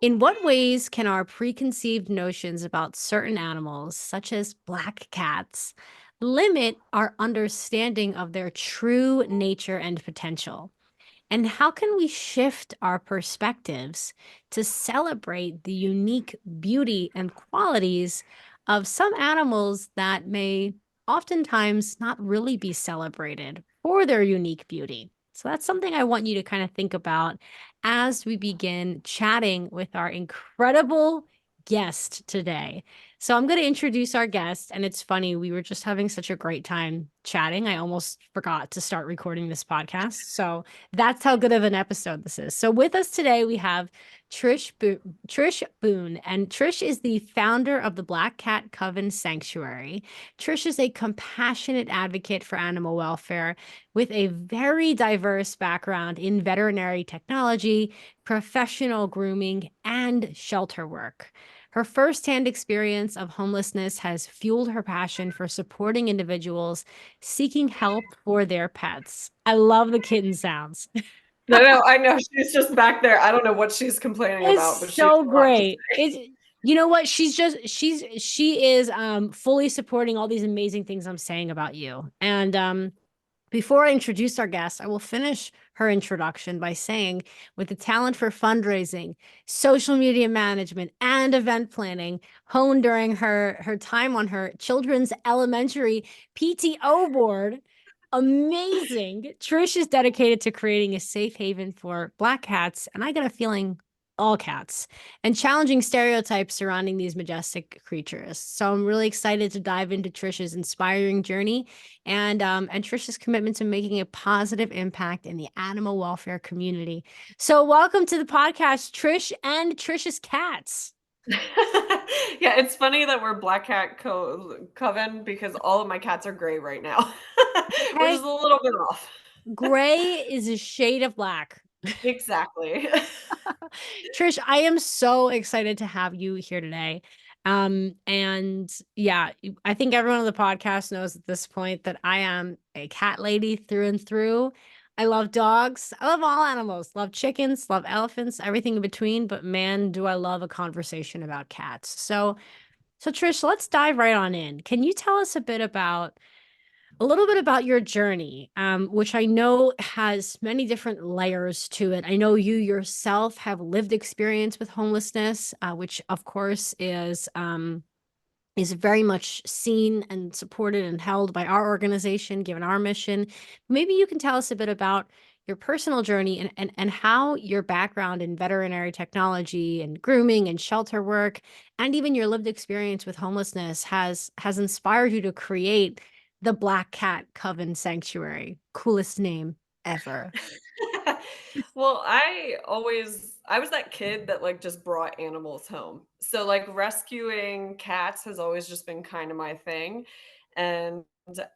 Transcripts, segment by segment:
In what ways can our preconceived notions about certain animals, such as black cats, limit our understanding of their true nature and potential? And how can we shift our perspectives to celebrate the unique beauty and qualities of some animals that may oftentimes not really be celebrated for their unique beauty? So that's something I want you to kind of think about as we begin chatting with our incredible guest today. So I'm going to introduce our guest, and it's funny, we were just having such a great time chatting. I almost forgot to start recording this podcast. So that's how good of an episode this is. So with us today, we have Trish Boone, and Trish is the founder of the Black Cat Coven Sanctuary. Trish is a compassionate advocate for animal welfare with a very diverse background in veterinary technology, professional grooming, and shelter work. Her firsthand experience of homelessness has fueled her passion for supporting individuals seeking help for their pets. I love the kitten sounds. No, I know. She's just back there. I don't know what she's complaining about, It's but she has so a lot to great. say. It's you know what? She is fully supporting all these amazing things I'm saying about you. And before I introduce our guest, I will finish her introduction by saying, with the talent for fundraising, social media management, and event planning honed during her time on her children's elementary PTO board, amazing. Trish is dedicated to creating a safe haven for Black cats, and I got a feeling all cats, and challenging stereotypes surrounding these majestic creatures. So I'm really excited to dive into Trish's inspiring journey and Trish's commitment to making a positive impact in the animal welfare community. So welcome to the podcast, Trish and Trish's cats. Yeah, it's funny that we're Black Cat Coven because all of my cats are gray right now, which is Okay, a little bit off. gray is a shade of black. Exactly. Trish, I am so excited to have you here today. And yeah, I think everyone on the podcast knows at this point that I am a cat lady through and through. I love dogs. I love all animals. Love chickens, love elephants, everything in between, but man, do I love a conversation about cats. So Trish, let's dive right on in. Can you tell us a little bit about your journey, which I know has many different layers to it. I know you yourself have lived experience with homelessness, which of course is very much seen and supported and held by our organization, given our mission. Maybe you can tell us a bit about your personal journey and how your background in veterinary technology and grooming and shelter work, and even your lived experience with homelessness has inspired you to create the Black Cat Coven Sanctuary. Coolest name ever. Well, I was that kid that like just brought animals home. So like rescuing cats has always just been kind of my thing. And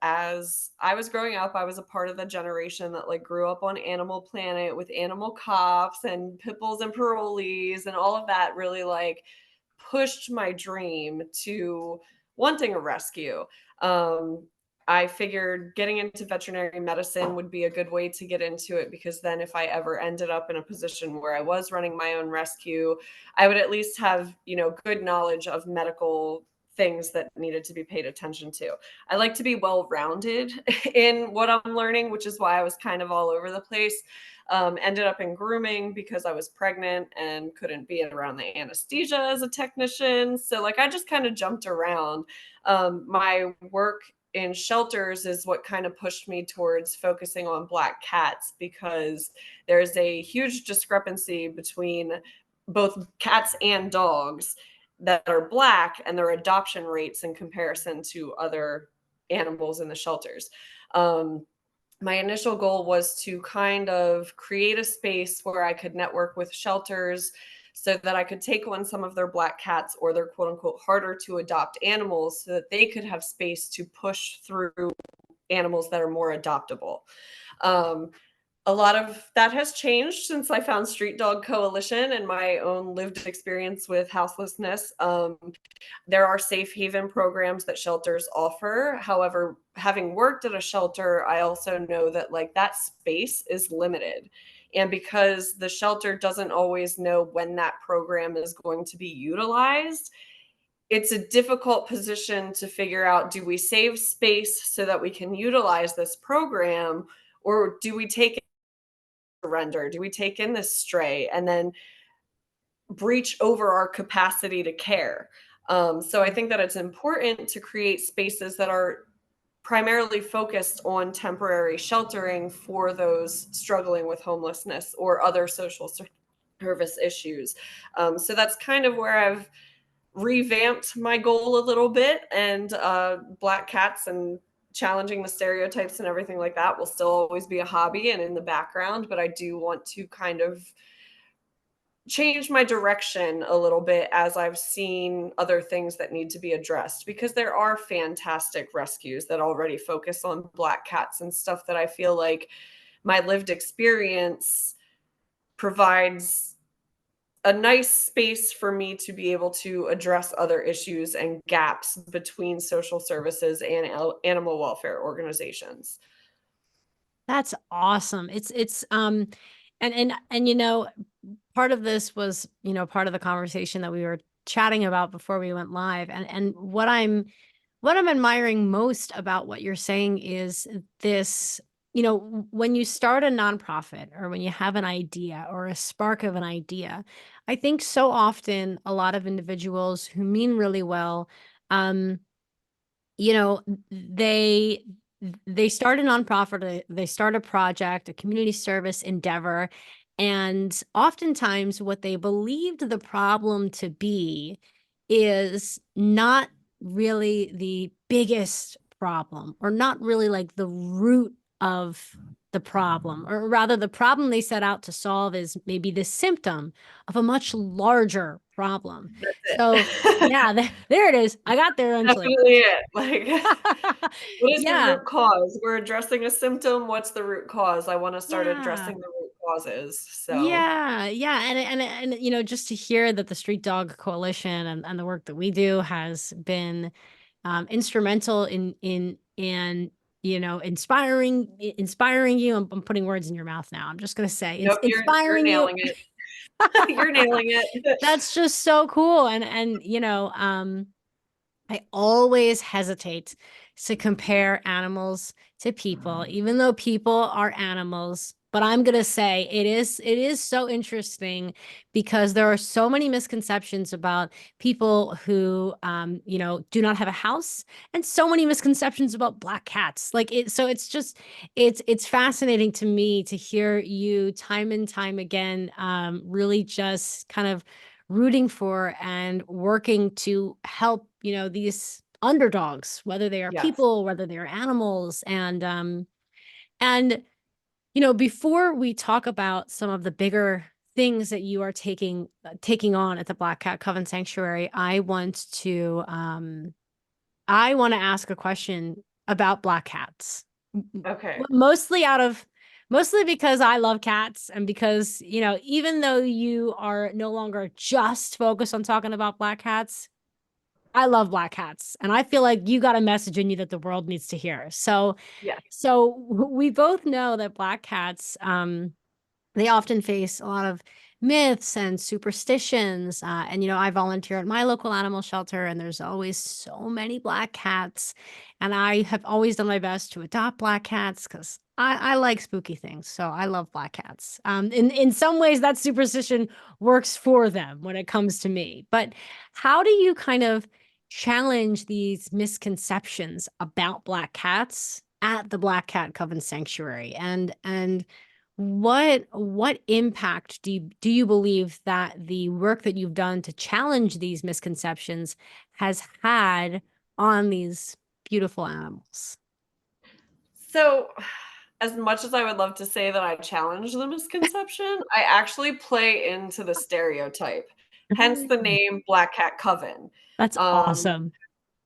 as I was growing up, I was a part of the generation that like grew up on Animal Planet with animal cops and pit bulls and parolees, and all of that really like pushed my dream to wanting a rescue. Um, I figured getting into veterinary medicine would be a good way to get into it, because then if I ever ended up in a position where I was running my own rescue, I would at least have, good knowledge of medical things that needed to be paid attention to. I like to be well rounded in what I'm learning, which is why I was kind of all over the place. Ended up in grooming because I was pregnant and couldn't be around the anesthesia as a technician. So, like, I just kind of jumped around. My work in shelters is what kind of pushed me towards focusing on Black cats, because there's a huge discrepancy between both cats and dogs that are Black and their adoption rates in comparison to other animals in the shelters. My initial goal was to kind of create a space where I could network with shelters so that I could take on some of their Black cats or their quote unquote harder to adopt animals, so that they could have space to push through animals that are more adoptable. Um, a lot of that has changed since I found Street Dog Coalition and my own lived experience with houselessness. There are safe haven programs that shelters offer. However, having worked at a shelter, I also know that like that space is limited. And because the shelter doesn't always know when that program is going to be utilized, it's a difficult position to figure out, do we save space so that we can utilize this program, or do we take in surrender? Do we take in this stray and then breach over our capacity to care? So I think that it's important to create spaces that are primarily focused on temporary sheltering for those struggling with homelessness or other service issues. So that's kind of where I've revamped my goal a little bit, and black cats and challenging the stereotypes and everything like that will still always be a hobby and in the background, but I do want to kind of change my direction a little bit as I've seen other things that need to be addressed, because there are fantastic rescues that already focus on black cats and stuff that I feel like my lived experience provides a nice space for me to be able to address other issues and gaps between social services and animal welfare organizations. That's awesome. And you know, part of this was, you know, part of the conversation that we were chatting about before we went live. And what I'm admiring most about what you're saying is this, you know, when you start a nonprofit or when you have an idea or a spark of an idea, I think so often a lot of individuals who mean really well, um, you know, they start a nonprofit, they start a project, a community service endeavor, and oftentimes what they believed the problem to be is not really the biggest problem, or not really like the root of the problem, or rather the problem they set out to solve is maybe the symptom of a much larger problem. That's So it. yeah, there it is. I got there eventually. Definitely it. Like, what is the Yeah, root cause? We're addressing a symptom. What's the root cause? I want to start yeah, addressing the root causes. So, yeah, yeah, and you know, just to hear that the Street Dog Coalition and the work that we do has been instrumental in you know, inspiring you. I'm putting words in your mouth now. I'm just gonna say it's nope, you're inspiring you. nailing it. You're nailing it. That's just so cool. And you know, I always hesitate to compare animals to people, even though people are animals. But I'm gonna say it is so interesting because there are so many misconceptions about people who you know, do not have a house, and so many misconceptions about black cats. Like it, so it's just it's fascinating to me to hear you time and time again, really just kind of rooting for and working to help, you know, these underdogs, whether they are Yes. people, whether they're animals. And you know, before we talk about some of the bigger things that you are taking on at the Black Cat Coven Sanctuary, I want to ask a question about black cats. Okay. Mostly out of mostly because I love cats, and because, you know, even though you are no longer just focused on talking about black cats, I love black cats, and I feel like you got a message in you that the world needs to hear. Yes. We both know that black cats, they often face a lot of myths and superstitions. And, you know, I volunteer at my local animal shelter, and there's always so many black cats. And I have always done my best to adopt black cats because I like spooky things. So I love black cats. In some ways, that superstition works for them when it comes to me. But how do you kind of challenge these misconceptions about black cats at the Black Cat Coven Sanctuary? And what impact do you believe that the work that you've done to challenge these misconceptions has had on these beautiful animals? So, as much as I would love to say that I challenge the misconception, I actually play into the stereotype, hence the Mm. name Black Cat Coven. That's Um, awesome.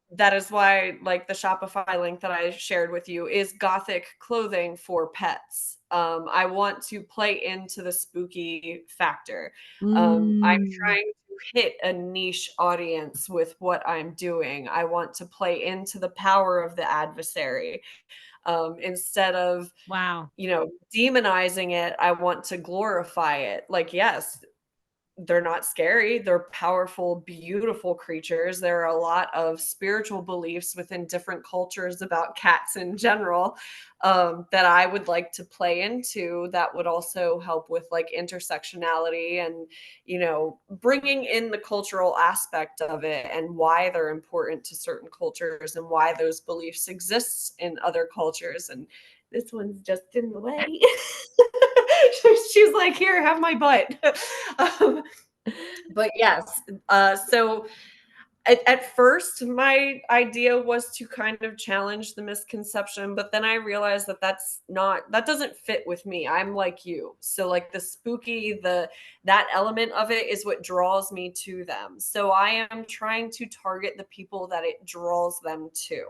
that is why, like, the Shopify link that I shared with you is gothic clothing for pets. I want to play into the spooky factor. I'm Mm. trying to hit a niche audience with what I'm doing. I want to play into the power of the adversary. instead of, Wow. demonizing it. I want to glorify it. Like, yes, they're not scary. They're powerful, beautiful creatures. There are a lot of spiritual beliefs within different cultures about cats in general, that I would like to play into that would also help with like intersectionality and, bringing in the cultural aspect of it and why they're important to certain cultures and why those beliefs exist in other cultures. And this one's just in the way. She's like, here, have my butt. um, but yes, so at first my idea was to kind of challenge the misconception, but then I realized that that doesn't fit with me. I'm like you. So like the spooky, that element of it is what draws me to them. So I am trying to target the people that it draws them to.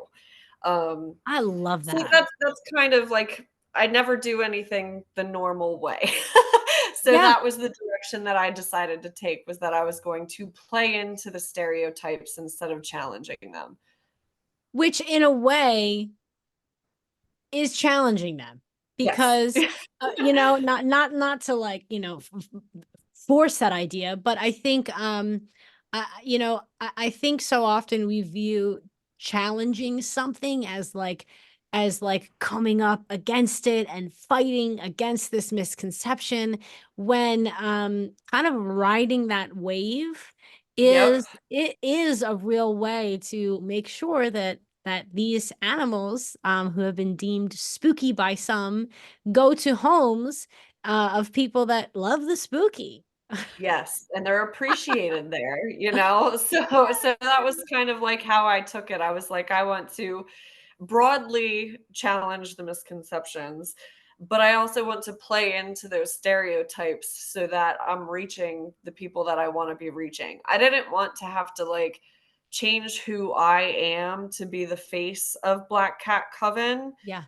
Um, I love so that. that's kind of like I never do anything the normal way. So Yeah. that was the direction that I decided to take, was that I was going to play into the stereotypes instead of challenging them. Which in a way is challenging them Yes. because not to like, force that idea, but I think I think so often we view challenging something as like coming up against it and fighting against this misconception when kind of riding that wave Yep. it is a real way to make sure that these animals, who have been deemed spooky by some, go to homes, of people that love the spooky. Yes, and they're appreciated there. So that was kind of like how I took it. I was like, I want to broadly challenge the misconceptions, but I also want to play into those stereotypes so that I'm reaching the people that I want to be reaching. I didn't want to have to like change who I am to be the face of Black Cat Coven Yeah.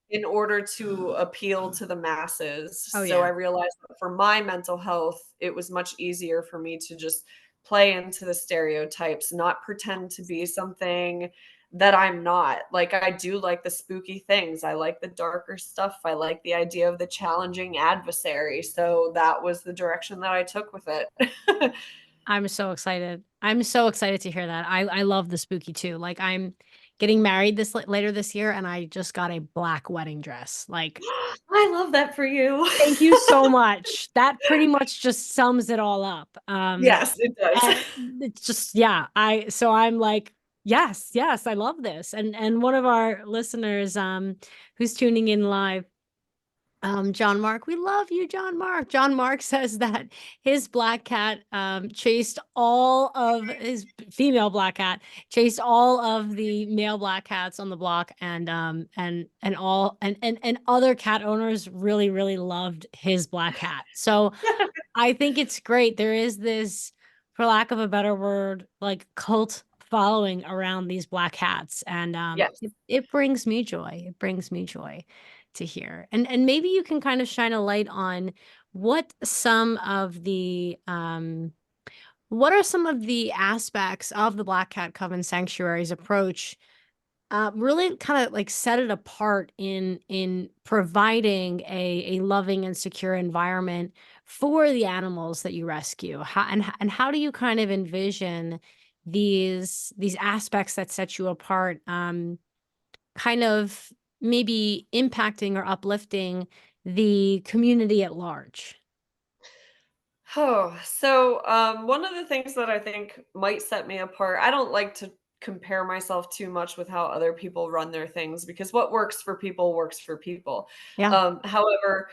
in order to appeal to the masses. Oh, So I yeah. realized that for my mental health, it was much easier for me to just play into the stereotypes, not pretend to be something that I'm not. Like, I do like the spooky things. I like the darker stuff. I like the idea of the challenging adversary. So that was the direction that I took with it. I'm so excited. I'm so excited to hear that. I love the spooky too. Like, I'm getting married later this year, and I just got a black wedding dress. Like, I love that for you. thank you so much. That pretty much just sums it all up. Yes, it does. And it's just yeah, I'm like, "Yes, yes, I love this." And one of our listeners, who's tuning in live, John Mark, we love you, John Mark. John Mark says that his black cat, chased all of his female black cat, chased all of the male black cats on the block, and all and other cat owners really, really loved his black cat. So I think it's great. There is this, for lack of a better word, like cult following around these black hats, and Yes. it brings me joy. It brings me joy to hear. And maybe you can kind of shine a light on what some of the what are some of the aspects of the Black Cat Coven Sanctuary's approach, really kind of like set it apart in providing a loving and secure environment for the animals that you rescue. And how do you kind of envision these aspects that set you apart, kind of maybe impacting or uplifting the community at large? Oh, so one of the things that I think might set me apart, I don't like to compare myself too much with how other people run their things because what works for people works for people. Yeah. However,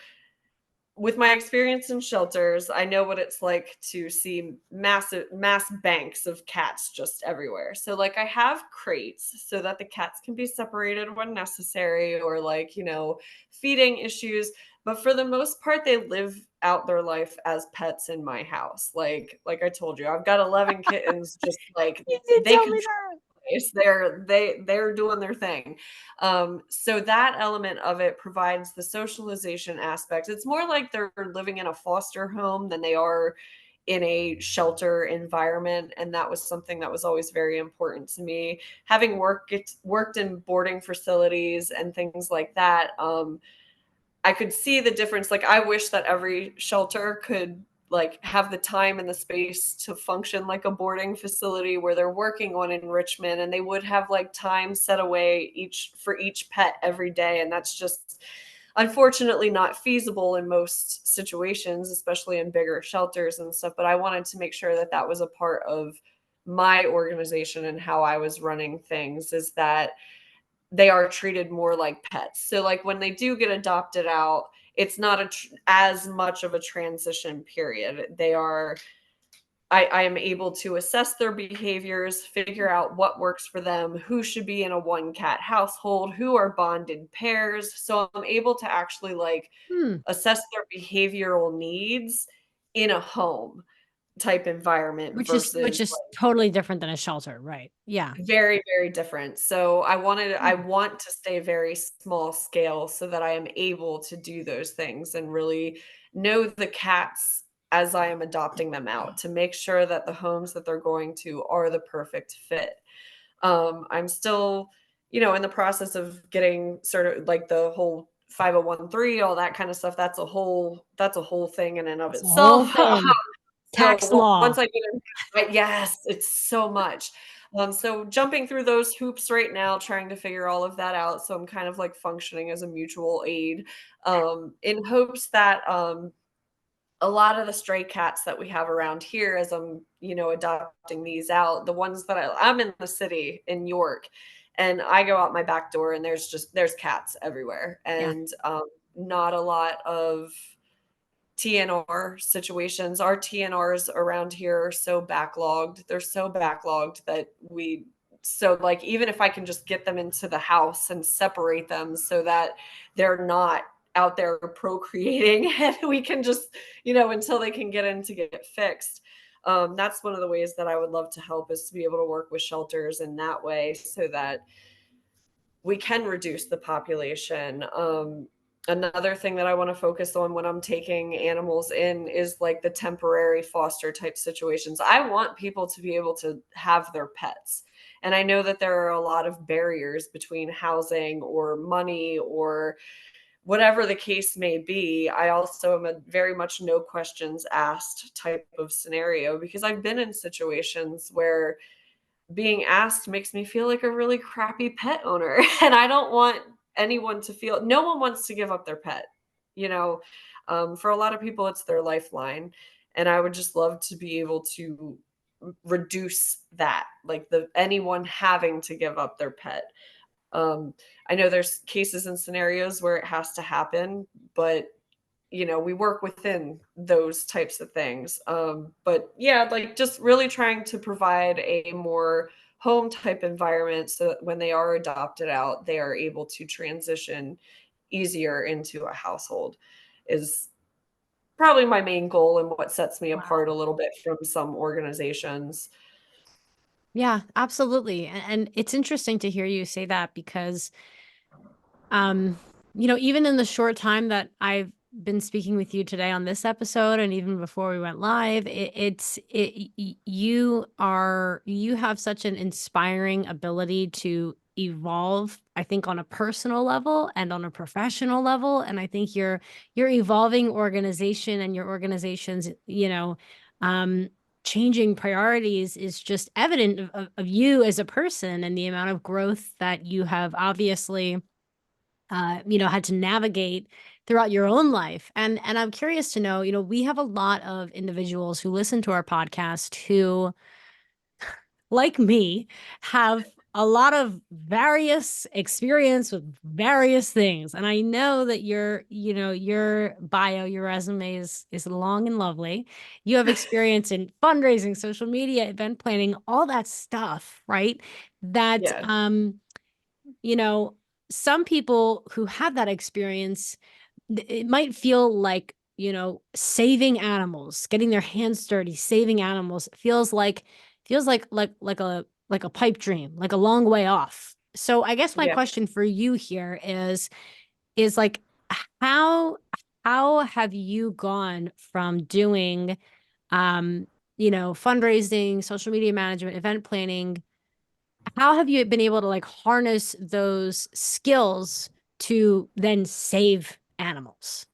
with my experience in shelters, I know what it's like to see mass banks of cats just everywhere. So like I have crates so that the cats can be separated when necessary or like, feeding issues, but for the most part they live out their life as pets in my house. Like I told you, I've got 11 kittens just like You did they tell me control that. the place. They're doing their thing. So that element of it provides the socialization aspect. It's more like they're living in a foster home than they are in a shelter environment, and that was something that was always very important to me. Having worked in boarding facilities and things like that, I could see the difference. Like, I wish that every shelter could like have the time and the space to function like a boarding facility where they're working on enrichment, and they would have like time set away each for each pet every day. And that's just unfortunately not feasible in most situations, especially in bigger shelters and stuff. But I wanted to make sure that that was a part of my organization and how I was running things, is that they are treated more like pets. So like when they do get adopted out, it's not as much of a transition period. They are I am able to assess their behaviors, figure out what works for them, who should be in a one cat household, who are bonded pairs. So I'm able to actually like Hmm. assess their behavioral needs in a home type environment Which versus is totally different than a shelter, right? Yeah. very, very different. So I Hmm. want to stay very small scale so that I am able to do those things and really know the cats as I am adopting them out, to make sure that the homes that they're going to are the perfect fit. I'm still, in the process of getting sort of like the whole 501(c)(3), all that kind of stuff. That's a whole thing in and of It's a whole itself. thing. So Tax law. once I get in, yes, it's so much. So jumping through those hoops right now, trying to figure all of that out. So I'm kind of like functioning as a mutual aid, in hopes that a lot of the stray cats that we have around here, as I'm, adopting these out, the ones that I'm in the city in York, and I go out my back door and there's cats everywhere, Yeah. and not a lot of TNR situations. Our TNRs around here are so backlogged. They're so backlogged that so like even if I can just get them into the house and separate them so that they're not out there procreating and we can just, until they can get in to get fixed. That's one of the ways that I would love to help, is to be able to work with shelters in that way so that we can reduce the population. Another thing that I want to focus on when I'm taking animals in is like the temporary foster type situations. I want people to be able to have their pets. And I know that there are a lot of barriers between housing or money or whatever the case may be. I also am a very much no questions asked type of scenario, because I've been in situations where being asked makes me feel like a really crappy pet owner. And I don't want anyone to feel, no one wants to give up their pet. You know, for a lot of people, it's their lifeline. And I would just love to be able to reduce that, like the anyone having to give up their pet. I know there's cases and scenarios where it has to happen, but we work within those types of things. But yeah, like just really trying to provide a more home type environment so that when they are adopted out, they are able to transition easier into a household is probably my main goal and what sets me apart a Wow. little bit from some organizations. Yeah, absolutely. And it's interesting to hear you say that because Um, even in the short time that I've been speaking with you today on this episode, and even before we went live, you have such an inspiring ability to evolve, I think, on a personal level and on a professional level. And I think your evolving organization and your organization's, um changing priorities is just evident of you as a person and the amount of growth that you have obviously had to navigate throughout your own life. And I'm curious to know, we have a lot of individuals who listen to our podcast who, like me, have a lot of various experience with various things. And I know that your bio, your resume is long and lovely. You have experience in fundraising, social media, event planning, all that stuff, right? That Yeah. you know, some people who have that experience, it might feel like, saving animals, getting their hands dirty, saving animals feels like a pipe dream, like a long way off. So I guess my Yeah. question for you here is like how how have you gone from doing um, fundraising, social media management, event planning. How have you been able to like harness those skills to then save animals?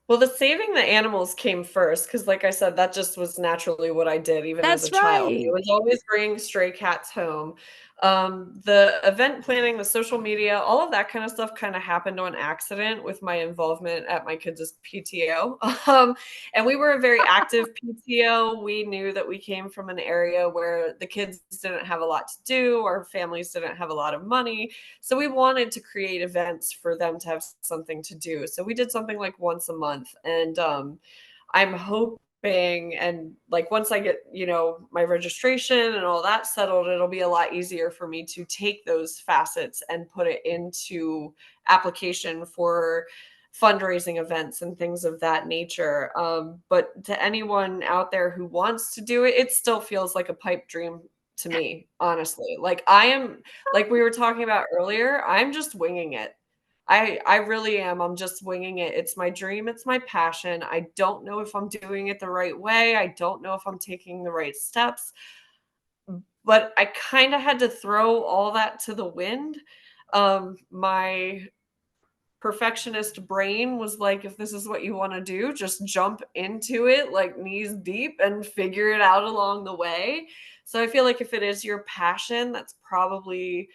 Well, the saving the animals came first because, like I said, that just was naturally what I did even as a That's child. It right. was always bringing stray cats home. The event planning, the social media, all of that kind of stuff kinda happened on accident with my involvement at my kids' PTO. And we were a very active PTO. We knew that we came from an area where the kids didn't have a lot to do, our families didn't have a lot of money, so we wanted to create events for them to have something to do. So we did something like once a month. And I'm hoping, and like once I get, my registration and all that settled, it'll be a lot easier for me to take those facets and put it into application for fundraising events and things of that nature. But to anyone out there who wants to do it, it still feels like a pipe dream to me, honestly. Like I am, like we were talking about earlier, I'm just winging it. I really am. I'm just winging it. It's my dream, it's my passion. I don't know if I'm doing it the right way. I don't know if I'm taking the right steps, but I kind of had to throw all that to the wind. My perfectionist brain was like, if this is what you want to do, just jump into it like knees deep and figure it out along the way. So I feel like if it is your passion, that's probably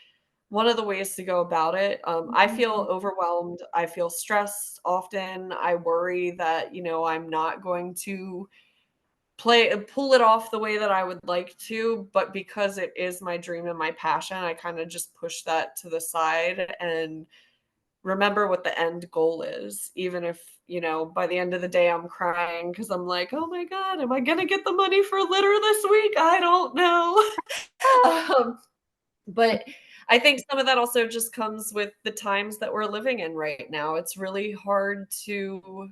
one of the ways to go about it. I feel Mhm. overwhelmed. I feel stressed often. I worry that, I'm not going to pull it off the way that I would like to, but because it is my dream and my passion, I kind of just push that to the side and remember what the end goal is, even if, by the end of the day I'm crying because I'm like, oh my God, am I going to get the money for litter this week? I don't know. um, but I think some of that also just comes with the times that we're living in right now. It's really hard to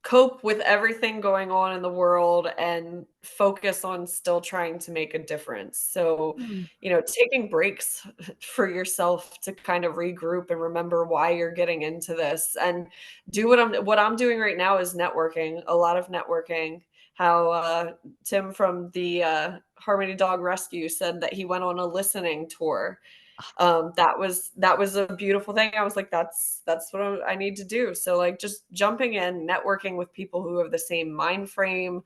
cope with everything going on in the world and focus on still trying to make a difference. So, Mm. taking breaks for yourself to kind of regroup and remember why you're getting into this and do what I'm doing right now is networking, a lot of networking. How Tim from the Harmony Dog Rescue said that he went on a listening tour. That was a beautiful thing. I was like, that's what I need to do. So like just jumping in, networking with people who have the same mind frame.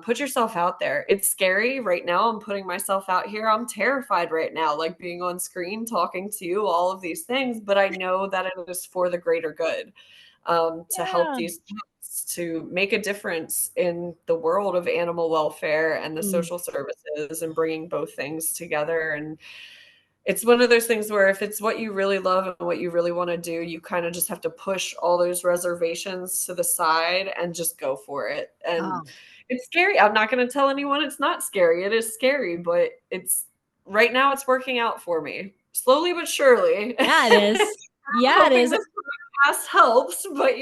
Put yourself out there. It's scary right now. I'm putting myself out here. I'm terrified right now, like being on screen, talking to you, all of these things. But I know that it is for the greater good, to help Yeah. these cats, to make a difference in the world of animal welfare and the Mm. social services, and bringing both things together. And it's one of those things where if it's what you really love and what you really wanna do, you kinda just have to push all those reservations to the side and just go for it, and Oh, it's scary. I'm not gonna tell anyone it's not scary. It is scary, but it's right now it's working out for me, slowly but surely. yeah, it is. I'm Yeah, it hoping is. this podcast helps, but.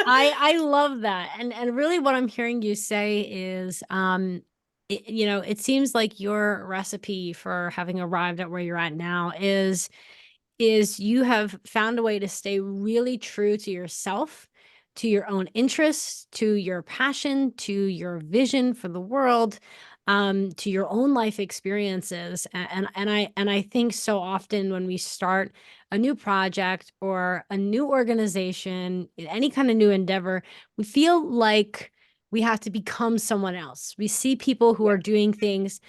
I love that. And really what I'm hearing you say is it seems like your recipe for having arrived at where you're at now is you have found a way to stay really true to yourself, to your own interests, to your passion, to your vision for the world, to your own life experiences. And I think so often when we start a new project or a new organization, any kind of new endeavor, we feel like we have to become someone else. We see people who Yeah, are doing things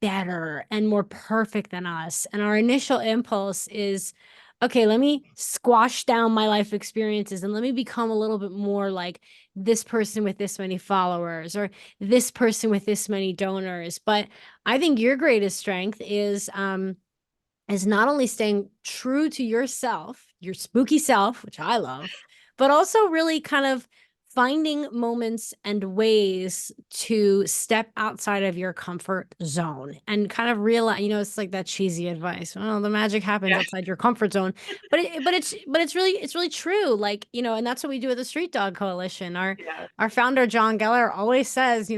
better and more perfect than us. And our initial impulse is, okay, let me squash down my life experiences and let me become a little bit more like this person with this many followers or this person with this many donors. But I think your greatest strength is not only staying true to yourself, your spooky self, which I love, but also really kind of finding moments and ways to step outside of your comfort zone and kind of realize, it's like that cheesy advice. Well, the magic happens yeah, outside your comfort zone. But it's really true. Like, and that's what we do at the Street Dog Coalition. Our yeah, our founder, John Geller, always says,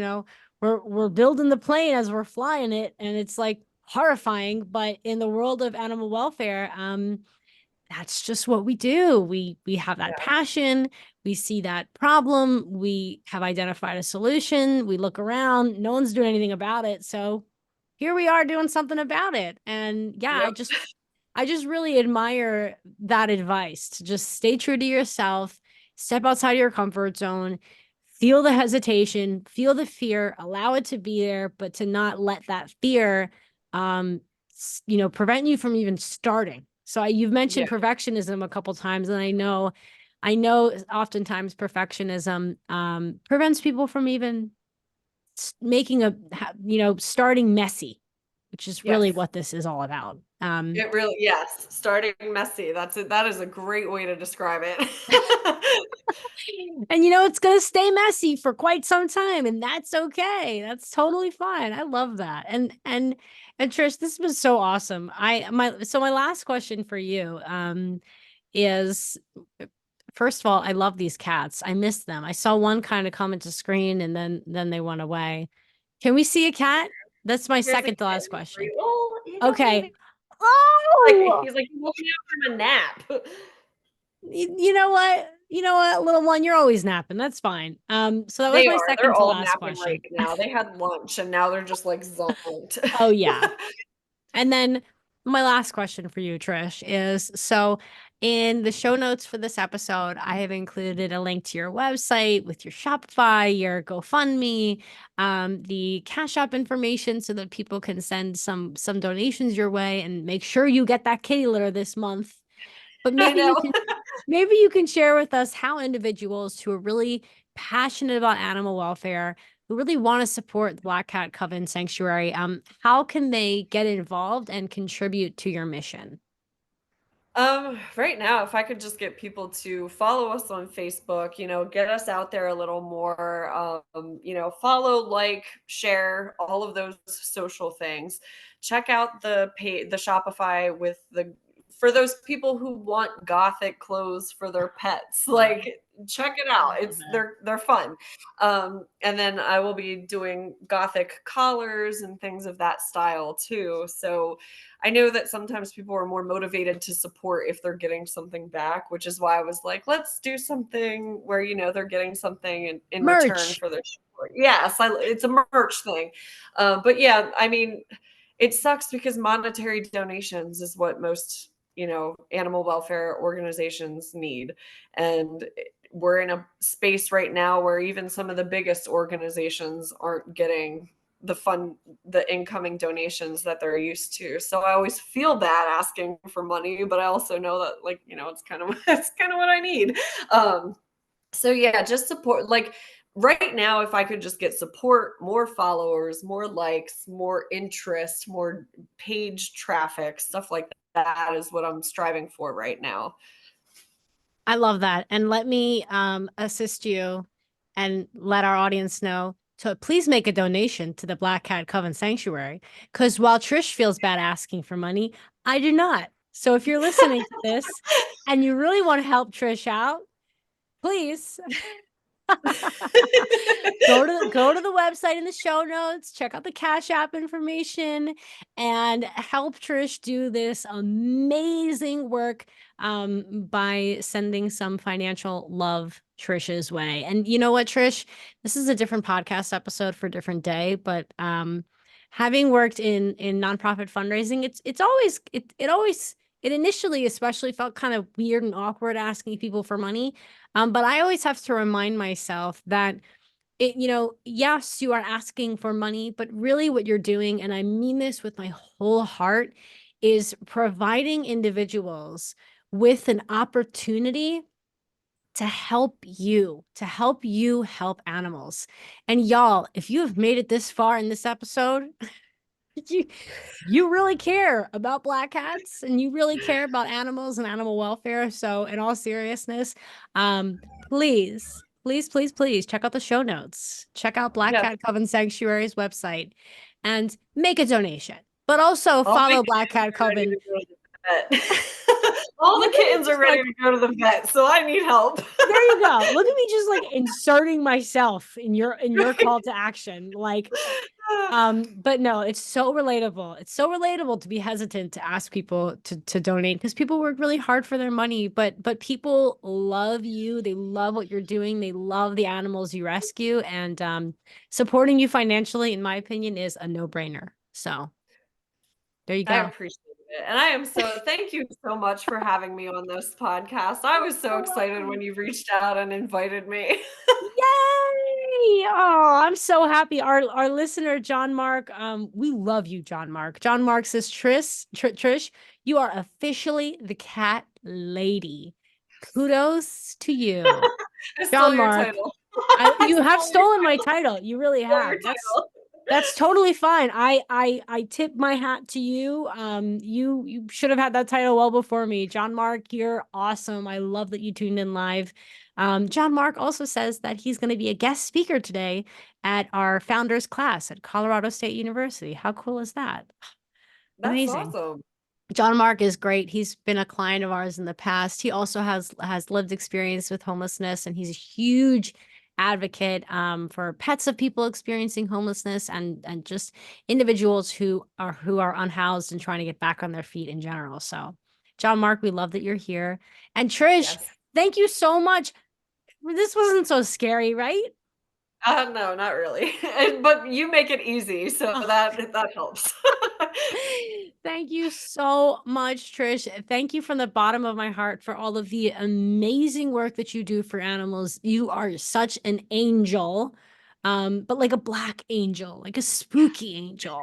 we're building the plane as we're flying it. And it's like horrifying, but in the world of animal welfare, that's just what we do. We have that yeah, passion. We see that problem. We have identified a solution. We look around. No one's doing anything about it. So here we are doing something about it. And yeah, Yep. I just really admire that advice to just stay true to yourself, step outside your comfort zone, feel the hesitation, feel the fear, allow it to be there, but to not let that fear, prevent you from even starting. So you've Yeah. mentioned perfectionism a couple times, and I know oftentimes perfectionism prevents people from even making starting messy, which is really Yes. what this is all about. It really yes, starting messy, that's it, that is a great way to describe it. And it's going to stay messy for quite some time, and that's okay. That's totally fine. I love that. And Trish, this was so awesome. My last question for you is, first of all, I love these cats. I miss them. I saw one kind of come into screen, and then they went away. Can we see a cat? That's my Here's a second to last kitten for question. you. Oh, you got Okay. baby. Oh, He's like, "You woke me up from a nap." you know what? You know what, little one, you're always napping. That's fine. So that was They my are, they're second to all last napping right question. now. They had lunch and now they're just, like, zonked. Oh yeah. And then my last question for you, Trish, is so in the show notes for this episode, I have included a link to your website with your Shopify, your GoFundMe, the Cash App information so that people can send some donations your way and make sure you get that kitty litter this month. But I know. maybe you can share with us how individuals who are really passionate about animal welfare, who really want to support the Black Cat Coven Sanctuary, how can they get involved and contribute to your mission? Right now, if I could just get people to follow us on Facebook, get us out there a little more, follow, like, share, all of those social things. Check out the Shopify with the for those people who want gothic clothes for their pets. Like, check it I out. love It's it. they're fun. And then I will be doing gothic collars and things of that style too. So I know that sometimes people are more motivated to support if they're getting something back, which is why I was like, let's do something where, they're getting something in return Merch. for their support. Yes, it's a merch thing. But yeah, I mean, it sucks because monetary donations is what most, animal welfare organizations need. And we're in a space right now where even some of the biggest organizations aren't getting the incoming donations that they're used to. So I always feel bad asking for money, but I also know that, like, it's kind of it's kind of what I need. So yeah, just support, like, right now, if I could just get support, more followers, more likes, more interest, more page traffic, stuff like that is what I'm striving for right now. I love that. And let me assist you and let our audience know to please make a donation to the Black Cat Coven Sanctuary. Because while Trish feels bad asking for money, I do not. So if you're listening to this and you really want to help Trish out, please go to the website in the show notes, check out the Cash App information, and help Trish do this amazing work by sending some financial love Trish's way. And you know what, Trish? This is a different podcast episode for a different day, but having worked in nonprofit fundraising, it initially especially felt kind of weird and awkward asking people for money. But I always have to remind myself that yes, you are asking for money, but really what you're doing, and I mean this with my whole heart, is providing individuals with an opportunity to help you help animals. And y'all, if you have made it this far in this episode, you you really care about black cats and you really care about animals and animal welfare. So in all seriousness, please, please, please, please check out the show notes. Check out Black Yes, Cat Coven Sanctuary's website and make a donation. But also all my follow Black kittens Cat are ready Coven. to go to the vet. All the Look at me kittens are just ready like, to go to the vet, so I need help. there you go. Look at me just like inserting myself in your call to action. Like But no, it's so relatable. It's so relatable to be hesitant to ask people to donate because people work really hard for their money, but people love you. They love what you're doing. They love the animals you rescue, and supporting you financially, in my opinion, is a no-brainer. So there you I go. appreciate it, and I am so thank you so much for having me on this podcast. I was so You're excited when welcome. you reached out and invited me. Yay! Oh, I'm so happy. Our listener, John Mark, we love you, John Mark. John Mark says, Trish, you are officially the cat lady. Kudos to you. I stole John your Mark, title. I you have stole your stolen my title. title. You really Stole your have. title. That's totally fine. I tip my hat to you. You should have had that title well before me. John Mark, you're awesome. I love that you tuned in live. John Mark also says that he's going to be a guest speaker today at our founders class at Colorado State University. How cool is that? That's Amazing. awesome. John Mark is great. He's been a client of ours in the past. He also has lived experience with homelessness, and he's a huge advocate for pets of people experiencing homelessness and just individuals who are unhoused and trying to get back on their feet in general. So, John Mark, we love that you're here. And Trish, Yes. thank you so much. This wasn't so scary, right? No, not really. But you make it easy, so Oh, that helps. thank you so much, Trish. Thank you from the bottom of my heart for all of the amazing work that you do for animals. You are such an angel, but like a black angel, like a spooky angel,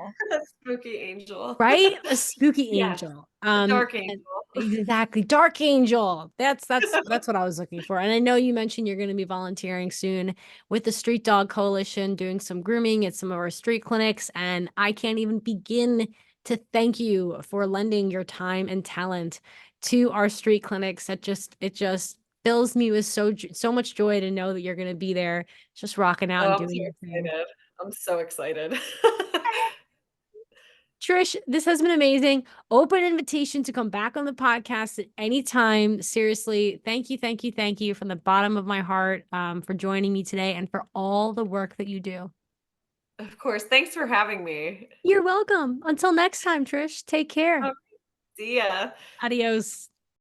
Spooky angel. right? A spooky Yes, angel. a dark And angel. exactly, dark angel. That's what I was looking for. And I know you mentioned you're going to be volunteering soon with the Street Dog Coalition, doing some grooming at some of our street clinics, and I can't even begin to thank you for lending your time and talent to our street clinics. It just fills me with so much joy to know that you're going to be there, just rocking out Oh, and I'm so doing your thing. excited. I'm so excited. Trish, this has been amazing. Open invitation to come back on the podcast at any time. Seriously, thank you, thank you, thank you from the bottom of my heart for joining me today and for all the work that you do. Of course, thanks for having me. You're welcome. Until next time, Trish, take care. Oh, see ya. Adios.